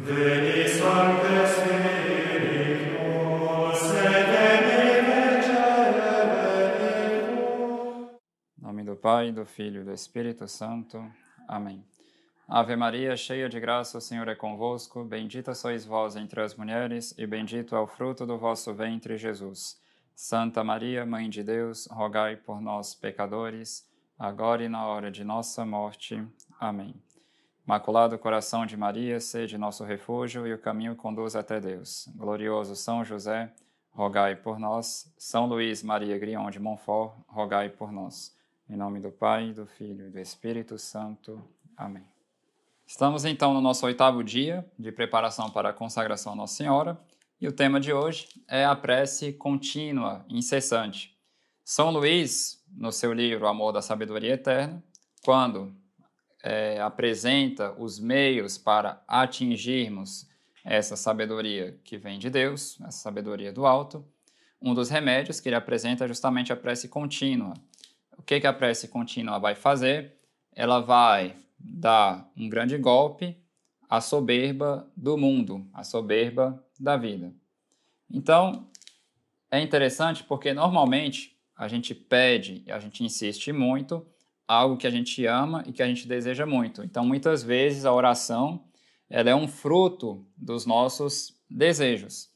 Veni Sancte Spiritus, et veni Vecere. Em nome do Pai, do Filho e do Espírito Santo. Amém. Ave Maria, cheia de graça, o Senhor é convosco. Bendita sois vós entre as mulheres, e bendito é o fruto do vosso ventre, Jesus. Santa Maria, Mãe de Deus, rogai por nós, pecadores, agora e na hora de nossa morte. Amém. Imaculado coração de Maria, sede nosso refúgio e o caminho conduz até Deus. Glorioso São José, rogai por nós. São Luís Maria Grion de Montfort, rogai por nós. Em nome do Pai, do Filho e do Espírito Santo. Amém. Estamos então no nosso 8º dia de preparação para a consagração a Nossa Senhora, e o tema de hoje é a prece contínua, incessante. São Luís, no seu livro Amor da Sabedoria Eterna, quando apresenta os meios para atingirmos essa sabedoria que vem de Deus, essa sabedoria do alto, um dos remédios que ele apresenta é justamente a prece contínua. O que a prece contínua vai fazer? Ela vai dar um grande golpe à soberba do mundo, à soberba da vida. Então, é interessante porque normalmente a gente pede e a gente insiste muito algo que a gente ama e que a gente deseja muito. Então, muitas vezes a oração ela é um fruto dos nossos desejos.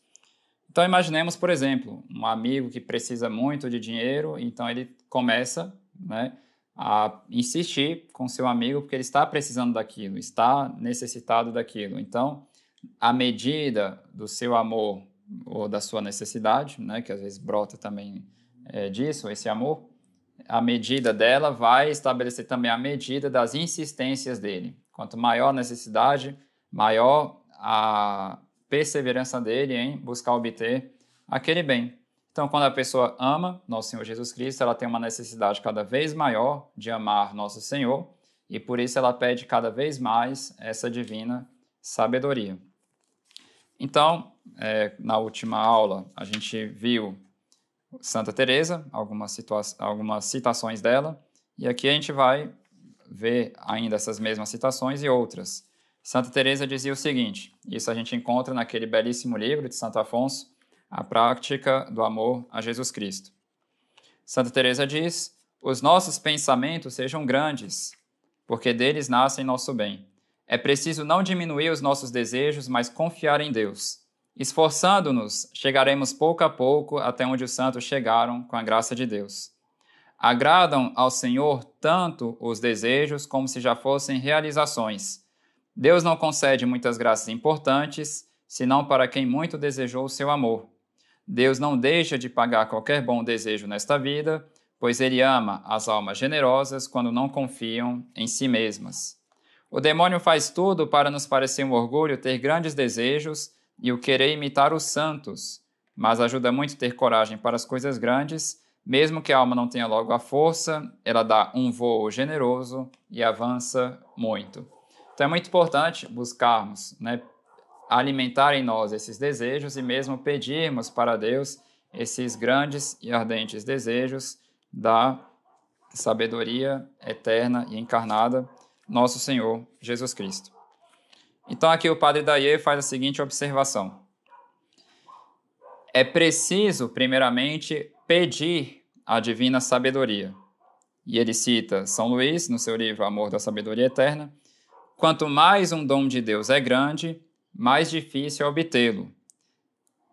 Então, imaginemos, por exemplo, um amigo que precisa muito de dinheiro, então ele começa, a insistir com seu amigo porque ele está precisando daquilo, está necessitado daquilo. Então, a medida do seu amor ou da sua necessidade, que às vezes brota também disso, esse amor, a medida dela vai estabelecer também a medida das insistências dele. Quanto maior a necessidade, maior a perseverança dele em buscar obter aquele bem. Então, quando a pessoa ama Nosso Senhor Jesus Cristo, ela tem uma necessidade cada vez maior de amar Nosso Senhor, e por isso ela pede cada vez mais essa divina sabedoria. Então, na última aula, a gente viu Santa Teresa, algumas citações dela, e aqui a gente vai ver ainda essas mesmas citações e outras. Santa Teresa dizia o seguinte, isso a gente encontra naquele belíssimo livro de Santo Afonso, A Prática do Amor a Jesus Cristo. Santa Teresa diz, os nossos pensamentos sejam grandes, porque deles nascem nosso bem. É preciso não diminuir os nossos desejos, mas confiar em Deus. Esforçando-nos, chegaremos pouco a pouco até onde os santos chegaram com a graça de Deus. Agradam ao Senhor tanto os desejos como se já fossem realizações. Deus não concede muitas graças importantes, senão para quem muito desejou o seu amor. Deus não deixa de pagar qualquer bom desejo nesta vida, pois Ele ama as almas generosas quando não confiam em si mesmas. O demônio faz tudo para nos parecer um orgulho ter grandes desejos e o querer imitar os santos, mas ajuda muito ter coragem para as coisas grandes, mesmo que a alma não tenha logo a força, ela dá um voo generoso e avança muito. Então é muito importante buscarmos, alimentar em nós esses desejos e mesmo pedirmos para Deus esses grandes e ardentes desejos da sabedoria eterna e encarnada, nosso Senhor Jesus Cristo. Então aqui o Padre Dayer faz a seguinte observação. É preciso, primeiramente, pedir a divina sabedoria. E ele cita São Luís, no seu livro Amor da Sabedoria Eterna, quanto mais um dom de Deus é grande, mais difícil é obtê-lo.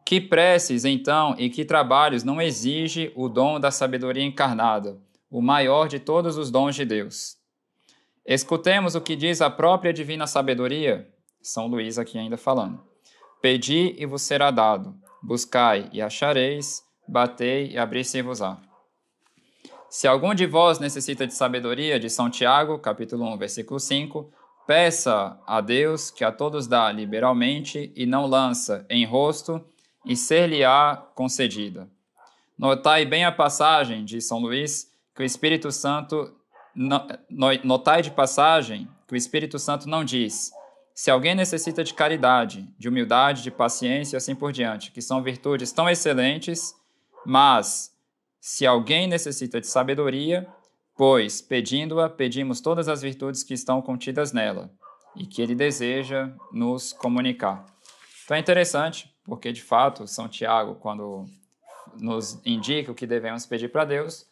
Que preces, então, e que trabalhos não exige o dom da sabedoria encarnada, o maior de todos os dons de Deus? Escutemos o que diz a própria divina sabedoria, São Luís aqui ainda falando. Pedi e vos será dado, buscai e achareis, batei e abrir-se-vos-á. Se algum de vós necessita de sabedoria, de São Tiago, capítulo 1, versículo 5, peça a Deus, que a todos dá liberalmente e não lança em rosto, e ser-lhe-á concedida. Notai bem a passagem de São Luís, que o Espírito Santo... Notai de passagem que o Espírito Santo não diz, se alguém necessita de caridade, de humildade, de paciência e assim por diante, que são virtudes tão excelentes, mas se alguém necessita de sabedoria, pois, pedindo-a, pedimos todas as virtudes que estão contidas nela. e que ele deseja nos comunicar. Então é interessante, porque de fato São Tiago, quando nos indica o que devemos pedir para Deus,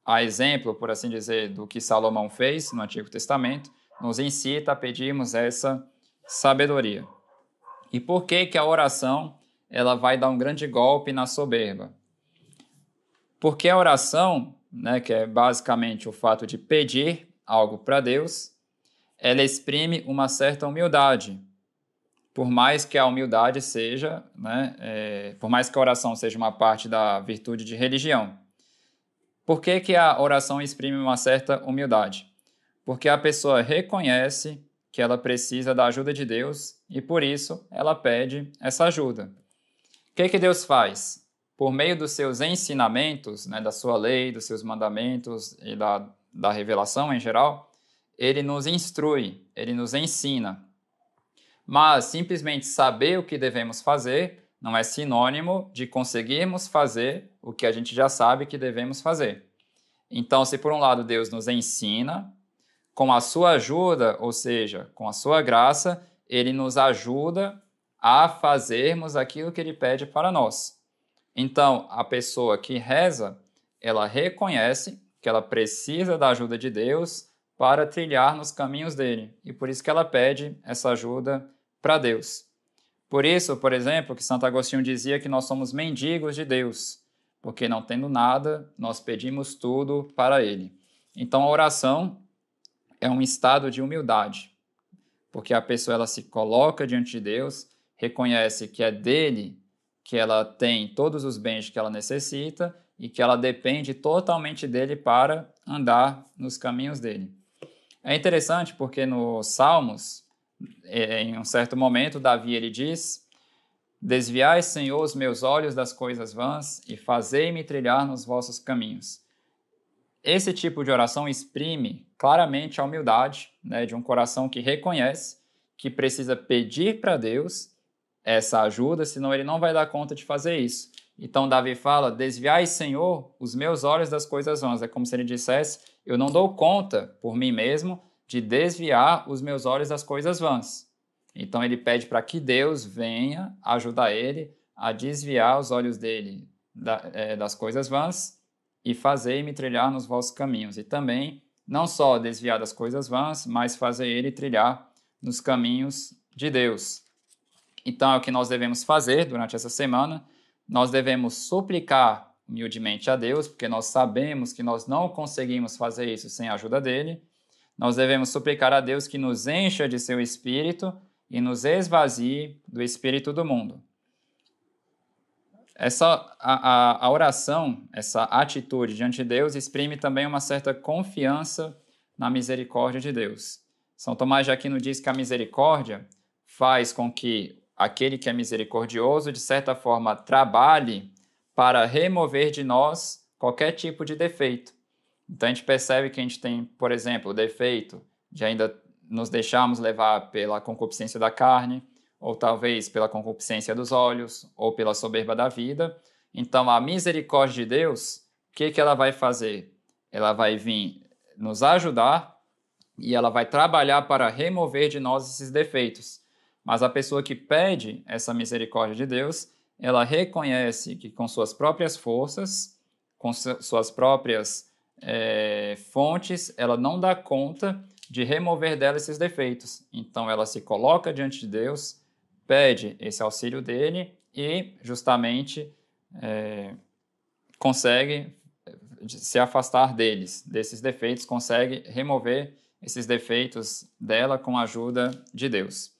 a exemplo, por assim dizer, do que Salomão fez no Antigo Testamento, nos incita a pedirmos essa sabedoria. E por que que a oração ela vai dar um grande golpe na soberba? Porque a oração, né, que é basicamente o fato de pedir algo para Deus, ela exprime uma certa humildade. Por mais que a humildade seja, né, por mais que a oração seja uma parte da virtude de religião. Por que que a oração exprime uma certa humildade? Porque a pessoa reconhece que ela precisa da ajuda de Deus e, por isso, ela pede essa ajuda. O que que Deus faz? Por meio dos seus ensinamentos, né, da sua lei, dos seus mandamentos e da revelação em geral, ele nos instrui, ele nos ensina. Mas simplesmente saber o que devemos fazer não é sinônimo de conseguirmos fazer o que a gente já sabe que devemos fazer. Então, se por um lado Deus nos ensina, com a sua ajuda, ou seja, com a sua graça, ele nos ajuda a fazermos aquilo que ele pede para nós. Então, a pessoa que reza, ela reconhece que ela precisa da ajuda de Deus para trilhar nos caminhos dele. E por isso que ela pede essa ajuda para Deus. Por isso, por exemplo, que Santo Agostinho dizia que nós somos mendigos de Deus, porque não tendo nada, nós pedimos tudo para ele. Então, a oração é um estado de humildade, porque a pessoa ela se coloca diante de Deus, reconhece que é dele que ela tem todos os bens que ela necessita e que ela depende totalmente dele para andar nos caminhos dele. É interessante porque nos Salmos, em um certo momento, Davi ele diz: desviai, Senhor, os meus olhos das coisas vãs e fazei-me trilhar nos vossos caminhos. Esse tipo de oração exprime claramente a humildade, né, de um coração que reconhece que precisa pedir para Deus essa ajuda, senão ele não vai dar conta de fazer isso. Então Davi fala: desviai, Senhor, os meus olhos das coisas vãs. É como se ele dissesse: eu não dou conta por mim mesmo de desviar os meus olhos das coisas vãs. Então ele pede para que Deus venha ajudar ele a desviar os olhos dele das coisas vãs e fazer-me trilhar nos vossos caminhos. E também, não só desviar das coisas vãs, mas fazer ele trilhar nos caminhos de Deus. Então é o que nós devemos fazer durante essa semana. Nós devemos suplicar humildemente a Deus, porque nós sabemos que nós não conseguimos fazer isso sem a ajuda dele. Nós devemos suplicar a Deus que nos encha de seu Espírito e nos esvazie do espírito do mundo. A oração, essa atitude diante de Deus, exprime também uma certa confiança na misericórdia de Deus. São Tomás de Aquino diz que a misericórdia faz com que aquele que é misericordioso, de certa forma, trabalhe para remover de nós qualquer tipo de defeito. Então a gente percebe que a gente tem, por exemplo, o defeito de ainda nos deixarmos levar pela concupiscência da carne, ou talvez pela concupiscência dos olhos, ou pela soberba da vida. Então a misericórdia de Deus, o que ela vai fazer? Ela vai vir nos ajudar e ela vai trabalhar para remover de nós esses defeitos. Mas a pessoa que pede essa misericórdia de Deus, ela reconhece que com suas próprias forças, com suas próprias fontes, ela não dá conta de remover dela esses defeitos. Então ela se coloca diante de Deus, pede esse auxílio dele e justamente consegue se afastar desses defeitos, consegue remover esses defeitos dela com a ajuda de Deus.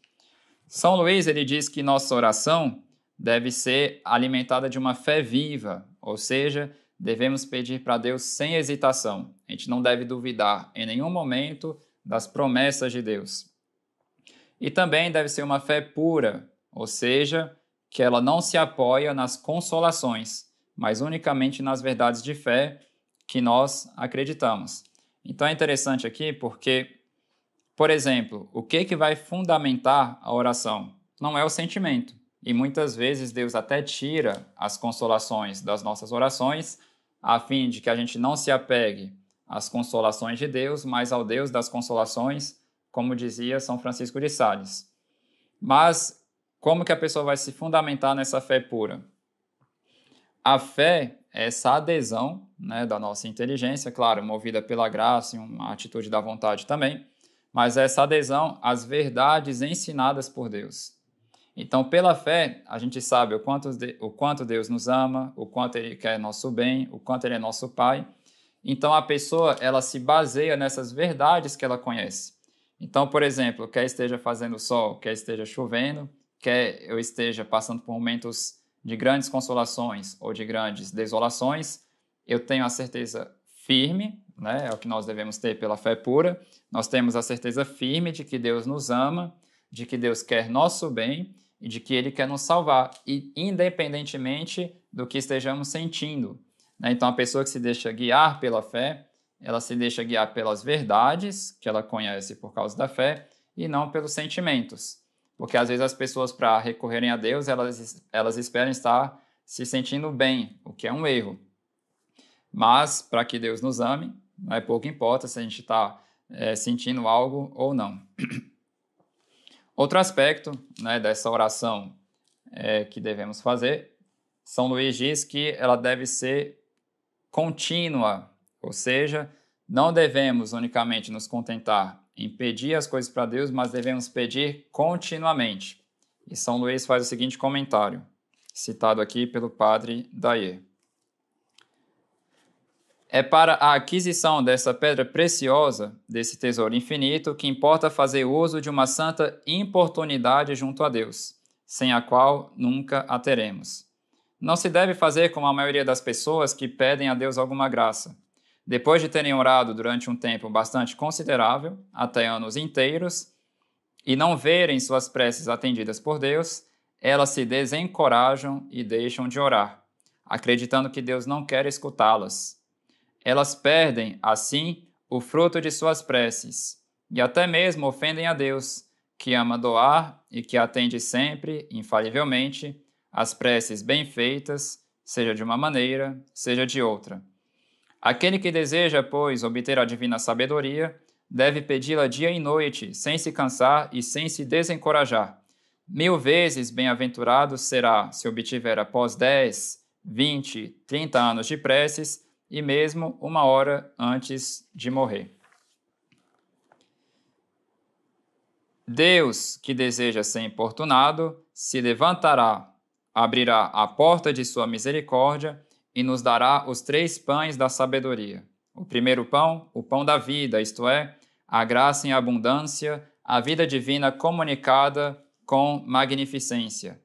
São Luís ele diz que nossa oração deve ser alimentada de uma fé viva, ou seja, devemos pedir para Deus sem hesitação. A gente não deve duvidar em nenhum momento das promessas de Deus. E também deve ser uma fé pura, ou seja, que ela não se apoia nas consolações, mas unicamente nas verdades de fé que nós acreditamos. Então é interessante aqui porque, por exemplo, o que vai fundamentar a oração? Não é o sentimento. E muitas vezes Deus até tira as consolações das nossas orações, a fim de que a gente não se apegue às consolações de Deus, mas ao Deus das consolações, como dizia São Francisco de Sales. Mas como que a pessoa vai se fundamentar nessa fé pura? A fé é essa adesão, né, da nossa inteligência, claro, movida pela graça e uma atitude da vontade também, mas essa adesão às verdades ensinadas por Deus. Então, pela fé, a gente sabe o quanto Deus nos ama, o quanto Ele quer nosso bem, o quanto Ele é nosso Pai. Então, a pessoa, ela se baseia nessas verdades que ela conhece. Então, por exemplo, quer esteja fazendo sol, quer esteja chovendo, quer eu esteja passando por momentos de grandes consolações ou de grandes desolações, eu tenho a certeza firme, né, é o que nós devemos ter pela fé pura, nós temos a certeza firme de que Deus nos ama, de que Deus quer nosso bem e de que Ele quer nos salvar, e independentemente do que estejamos sentindo. Né? Então, a pessoa que se deixa guiar pela fé, ela se deixa guiar pelas verdades que ela conhece por causa da fé e não pelos sentimentos. Porque, às vezes, as pessoas, para recorrerem a Deus, elas esperam estar se sentindo bem, o que é um erro. Mas, para que Deus nos ame, pouco importa se a gente está sentindo algo ou não. Outro aspecto, né, dessa oração que devemos fazer, São Luís diz que ela deve ser contínua, ou seja, não devemos unicamente nos contentar em pedir as coisas para Deus, mas devemos pedir continuamente. E São Luís faz o seguinte comentário, citado aqui pelo padre Dayer. É para a aquisição dessa pedra preciosa, desse tesouro infinito, que importa fazer uso de uma santa importunidade junto a Deus, sem a qual nunca a teremos. Não se deve fazer como a maioria das pessoas que pedem a Deus alguma graça. Depois de terem orado durante um tempo bastante considerável, até anos inteiros, e não verem suas preces atendidas por Deus, elas se desencorajam e deixam de orar, acreditando que Deus não quer escutá-las. Elas perdem, assim, o fruto de suas preces, e até mesmo ofendem a Deus, que ama doar e que atende sempre, infalivelmente, as preces bem feitas, seja de uma maneira, seja de outra. Aquele que deseja, pois, obter a divina sabedoria, deve pedi-la dia e noite, sem se cansar e sem se desencorajar. 1000 vezes bem-aventurado será se obtiver após 10, 20, 30 anos de preces, e mesmo 1 hora antes de morrer. Deus, que deseja ser importunado, se levantará, abrirá a porta de sua misericórdia e nos dará os 3 pães da sabedoria. O primeiro pão, o pão da vida, isto é, a graça em abundância, a vida divina comunicada com magnificência.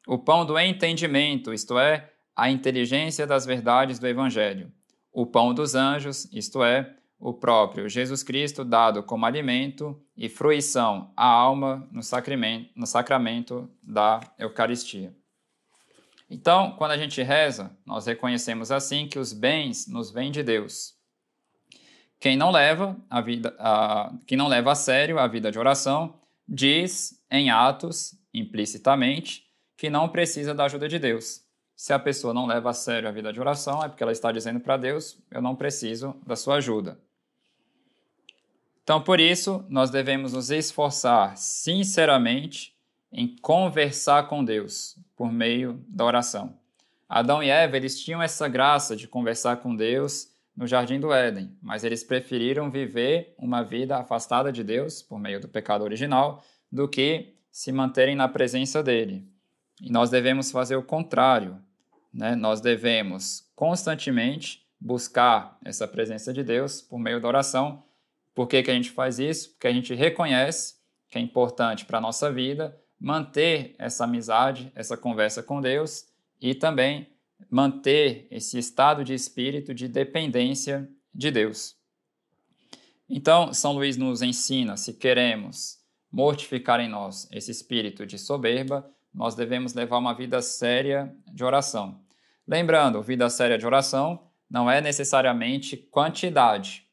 O pão do entendimento, isto é, a inteligência das verdades do Evangelho. O pão dos anjos, isto é, o próprio Jesus Cristo dado como alimento e fruição à alma no sacramento da Eucaristia. Então, quando a gente reza, nós reconhecemos assim que os bens nos vêm de Deus. Quem não leva a sério a vida de oração diz em atos, implicitamente, que não precisa da ajuda de Deus. Se a pessoa não leva a sério a vida de oração, é porque ela está dizendo para Deus, eu não preciso da sua ajuda. Então, por isso, nós devemos nos esforçar sinceramente em conversar com Deus por meio da oração. Adão e Eva, eles tinham essa graça de conversar com Deus no Jardim do Éden, mas eles preferiram viver uma vida afastada de Deus por meio do pecado original do que se manterem na presença dele. E nós devemos fazer o contrário, né? Nós devemos constantemente buscar essa presença de Deus por meio da oração. Por que que a gente faz isso? Porque a gente reconhece que é importante para a nossa vida manter essa amizade, essa conversa com Deus e também manter esse estado de espírito de dependência de Deus. Então, São Luís nos ensina, se queremos mortificar em nós esse espírito de soberba, nós devemos levar uma vida séria de oração. Lembrando, vida séria de oração não é necessariamente quantidade.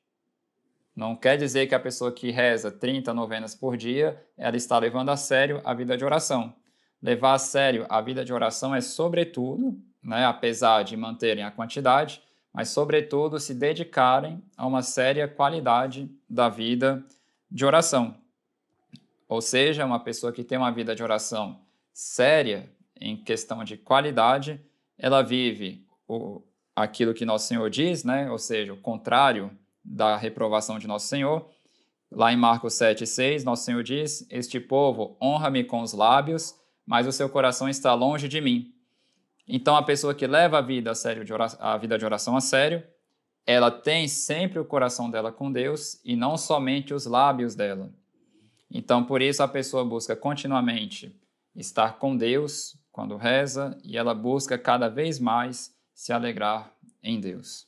Não quer dizer que a pessoa que reza 30 novenas por dia, ela está levando a sério a vida de oração. Levar a sério a vida de oração é, sobretudo, né, apesar de manterem a quantidade, mas, sobretudo, se dedicarem a uma séria qualidade da vida de oração. Ou seja, uma pessoa que tem uma vida de oração séria, em questão de qualidade, ela vive aquilo que Nosso Senhor diz, né? Ou seja, o contrário da reprovação de Nosso Senhor. Lá em Marcos 7,6, Nosso Senhor diz: este povo honra-me com os lábios, mas o seu coração está longe de mim. Então, a pessoa que leva a vida de oração a sério, ela tem sempre o coração dela com Deus e não somente os lábios dela. Então, por isso, a pessoa busca continuamente estar com Deus quando reza e ela busca cada vez mais se alegrar em Deus.